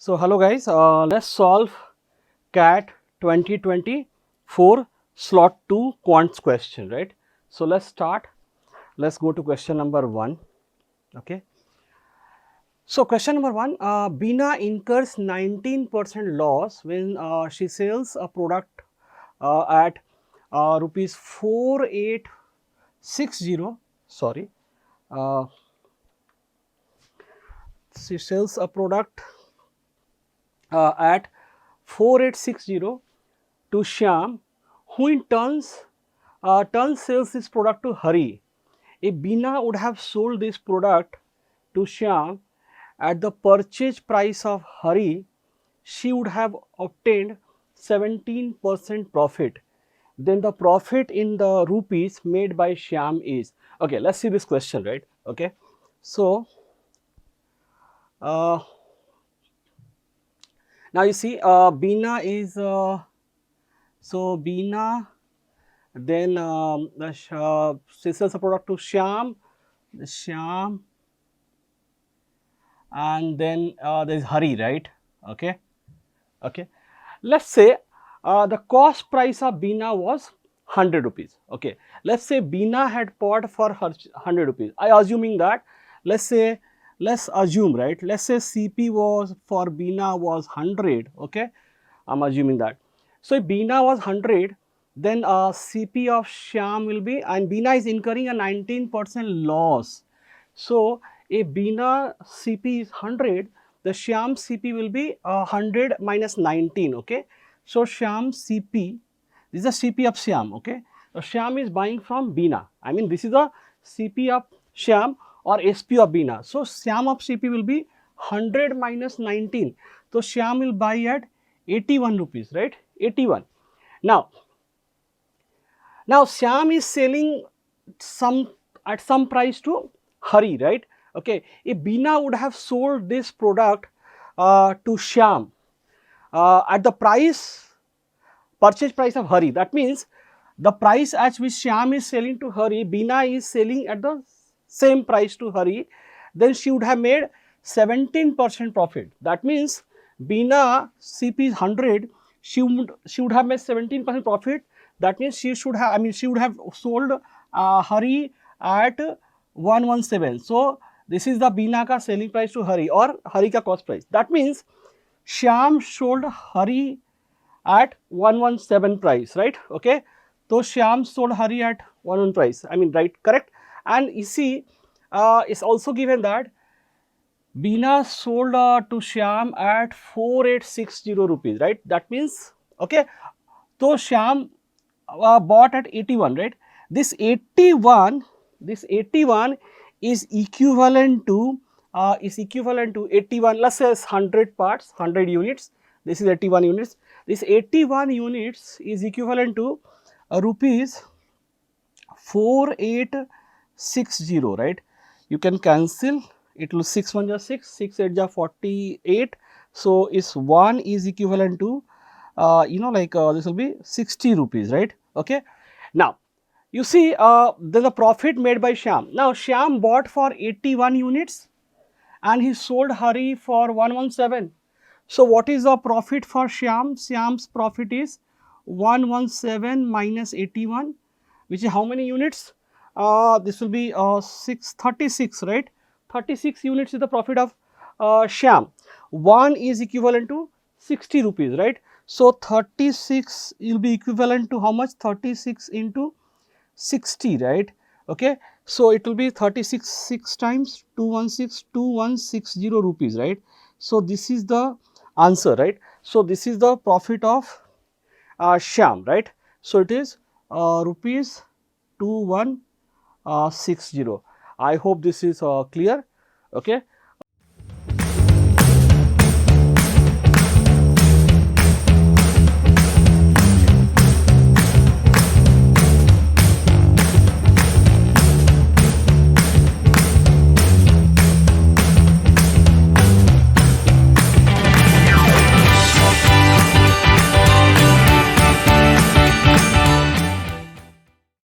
So hello guys, let's solve CAT 2024 slot 2 quants question, right? So let's start. Let's go to question number 1. Okay. So question number 1, Bina incurs 19% loss when she sells a product at rupees 4860. Sorry, uh, she sells a product at 4860 to Shyam, who in turn sells this product to Hari. If Bina would have sold this product to Shyam at the purchase price of Hari, she would have obtained 17% profit. Then the profit in the rupees made by Shyam is, okay, let's see this question, right? Okay, so now you see Bina is so Bina, then she sells a product to Shyam, and then there is Hari, right? Okay, okay. Let's say the cost price of Bina was 100 rupees. Okay, let's say Bina had bought for her 100 rupees. I assuming that, let's assume, right? Let's say CP was for Bina was 100. Okay, I'm assuming that. So if Bina was 100, then CP of Shyam will be, and Bina is incurring a 19% loss. So if Bina CP is 100, the Shyam CP will be 100 minus 19. Okay, so Shyam CP, this is the CP of Shyam. Okay, so Shyam is buying from Bina. I mean, this is a CP of Shyam or SP of Bina. So Shyam of CP will be 100 minus 19. So Shyam will buy at 81 rupees, right? 81. Now Shyam is selling at some price to Hari, right? Okay, if Bina would have sold this product to Shyam at the purchase price of Hari, that means the price at which Shyam is selling to Hari, Bina is selling at the same price to Hari, then she would have made 17% profit. That means Bina CP is 100, she would have made 17% profit. That means she would have sold Hari at 117. So this is the Bina ka selling price to Hari or Hari ka cost price. That means Shyam sold Hari at 117 price, right? Okay, so Shyam sold Hari at 117 price. I mean, right, correct. And you see, it's also given that Bina sold to Shyam at 4860 rupees, right? That means, okay, so Shyam bought at 81, right? This 81 is equivalent to 81. Let's say 100 parts, 100 units. This is 81 units. This 81 units is equivalent to rupees 4860, right? You can cancel. It will 6 1 is 6, 6 8 is 48. So is 1 is equivalent to this will be 60 rupees, right? Okay. Now you see then the profit made by Shyam. Now Shyam bought for 81 units and he sold Hari for 117. So what is the profit for Shyam? Shyam's profit is 117 minus 81, which is how many units? This will be 36, right? 36 units is the profit of Shyam. 1 is equivalent to 60 rupees, right? So 36 will be equivalent to how much? 36 into 60, right? Okay, so it will be 36 6 times 2160 rupees, right? So this is the answer, right? So this is the profit of Shyam, right? So it is rupees 2160. I hope this is clear. Okay,